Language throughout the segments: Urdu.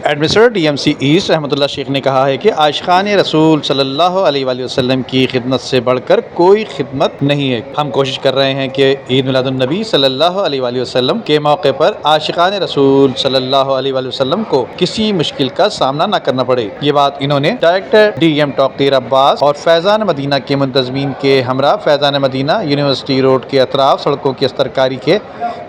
Administrator D M C asset Rahmat Ullah شیخ نے کہا ہے کہ عاشقان رسول صلی اللہ علیہ وآلہ وسلم کی خدمت سے بڑھ کر کوئی خدمت نہیں ہے۔ ہم کوشش کر رہے ہیں کہ عید میلاد النبی صلی اللہ علیہ وآلہ وسلم کے موقع پر عاشقان رسول صلی اللہ علیہ وآلہ وسلم کو کسی مشکل کا سامنا نہ کرنا پڑے۔ یہ بات انہوں نے ڈائریکٹر ڈی ایم توقیر عباس اور فیضان مدینہ کے منتظمین کے ہمراہ فیضان مدینہ یونیورسٹی روڈ کے اطراف سڑکوں کی استرکاری کے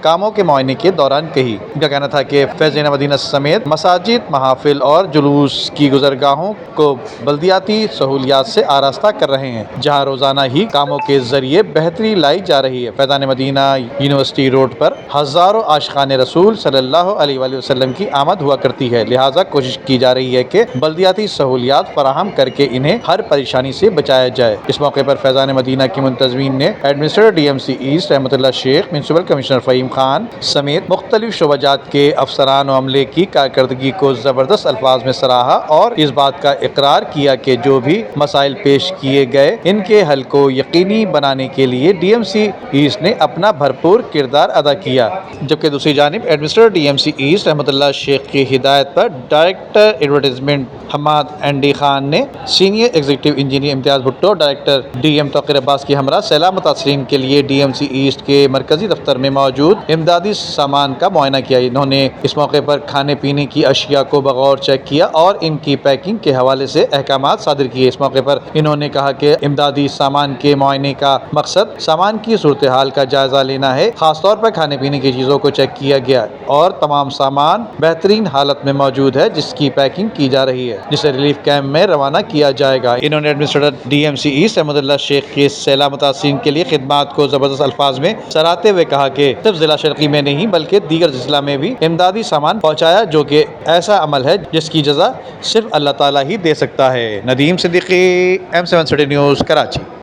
کاموں کے معائنے کے دوران کہی۔ ان کا کہنا تھا کہ فیضان مدینہ سمیت مساجد، محافل اور جلوس کی گزرگاہوں کو بلدیاتی سہولیات سے آراستہ کر رہے ہیں، جہاں روزانہ ہی کاموں کے ذریعے بہتری لائی جا رہی ہے۔ فیضان مدینہ یونیورسٹی روڈ پر ہزاروں عاشقان رسول صلی اللہ علیہ وآلہ وسلم کی آمد ہوا کرتی ہے، لہٰذا کوشش کی جا رہی ہے کہ بلدیاتی سہولیات فراہم کر کے انہیں ہر پریشانی سے بچایا جائے۔ اس موقع پر فیضان مدینہ کے منتظمین نے administrator D M C asset Rahmat Ullah شیخ، میونسپل کمشنر فہیم خان سمیت مختلف شعبجات کے افسران و عملے کی کارکردگی کو زبردست الفاظ میں سراہا اور اس بات کا اقرار کیا کہ جو بھی مسائل پیش کیے گئے ان کے حل کو یقینی بنانے کے لیے ڈی ایم سی ایسٹ نے اپنا بھرپور کردار ادا کیا۔ جبکہ دوسری جانب administrator D M C asset Rahmat Ullah Sheikh کی ہدایت پر director advertisement Hammad N D Khan نے senior executive engineer Imtiaz Bhutto, director D M Tauqeer Abbas کے ہمراہ سیلاب متاثرین کے لیے ڈی ایم سی ایسٹ کے مرکزی دفتر میں موجود امدادی سامان کا معائنہ کیا۔ انہوں نے اس موقع پر کھانے پینے کی اشیاء کو بغور چیک کیا اور ان کی پیکنگ کے حوالے سے احکامات صادر کیے۔ اس موقع پر انہوں نے کہا کہ امدادی سامان کے معائنے کا مقصد سامان کی صورتحال کا جائزہ لینا ہے، خاص طور پر کھانے پینے کی چیزوں کو چیک کیا گیا اور تمام سامان بہترین حالت میں موجود ہے جس کی پیکنگ کی جا رہی ہے، جسے ریلیف کیمپ میں روانہ کیا جائے گا۔ انہوں نے administrator D M C asset Rahmat Ullah شیخ کے سیلاب متاثرین کے لیے خدمات کو زبردست الفاظ میں سراہتے ہوئے کہا کہ صرف ضلع شرقی میں نہیں بلکہ دیگر ضلع میں بھی امدادی سامان پہنچایا، جو کہ ایسا عمل ہے جس کی جزا صرف اللہ تعالیٰ ہی دے سکتا ہے۔ Nadeem Siddiqui, M7 city news, Karachi.